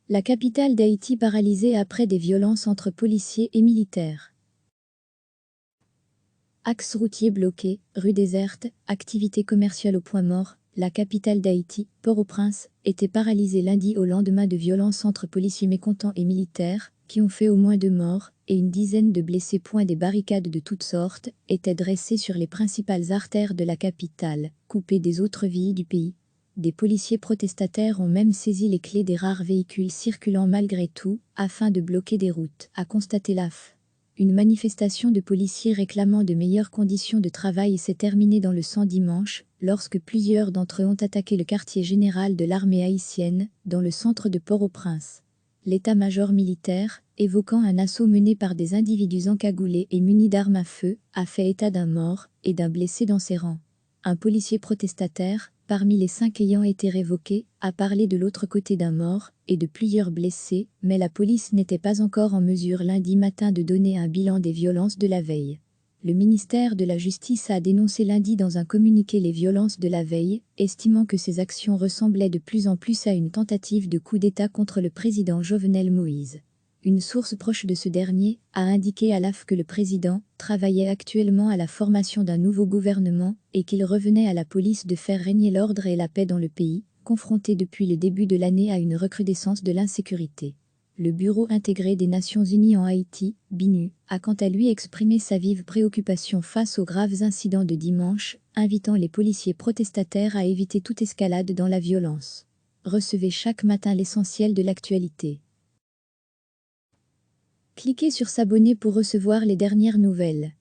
La capitale d'Haïti paralysée après des violences entre policiers et militaires. Axes routiers bloqués, rues désertes, activités commerciales au point mort, la capitale d'Haïti, Port-au-Prince, était paralysée lundi au lendemain de violences entre policiers mécontents et militaires, qui ont fait au moins 2 morts et une dizaine de blessés. Des barricades de toutes sortes étaient dressées sur les principales artères de la capitale, coupées des autres villes du pays. Des policiers protestataires ont même saisi les clés des rares véhicules circulant malgré tout, afin de bloquer des routes, a constaté l'AF. Une manifestation de policiers réclamant de meilleures conditions de travail s'est terminée dans le sang dimanche, lorsque plusieurs d'entre eux ont attaqué le quartier général de l'armée haïtienne, dans le centre de Port-au-Prince. L'état-major militaire, évoquant un assaut mené par des individus encagoulés et munis d'armes à feu, a fait état d'un mort et d'un blessé dans ses rangs. Un policier protestataire, parmi les 5 ayant été révoqués, a parlé de l'autre côté d'un mort et de plusieurs blessés, mais la police n'était pas encore en mesure lundi matin de donner un bilan des violences de la veille. Le ministère de la Justice a dénoncé lundi dans un communiqué les violences de la veille, estimant que ces actions ressemblaient de plus en plus à une tentative de coup d'État contre le président Jovenel Moïse. Une source proche de ce dernier a indiqué à l'AF que le président travaillait actuellement à la formation d'un nouveau gouvernement et qu'il revenait à la police de faire régner l'ordre et la paix dans le pays, confronté depuis le début de l'année à une recrudescence de l'insécurité. Le Bureau intégré des Nations Unies en Haïti, BINU, a quant à lui exprimé sa vive préoccupation face aux graves incidents de dimanche, invitant les policiers protestataires à éviter toute escalade dans la violence. Recevez chaque matin l'essentiel de l'actualité. Cliquez sur s'abonner pour recevoir les dernières nouvelles.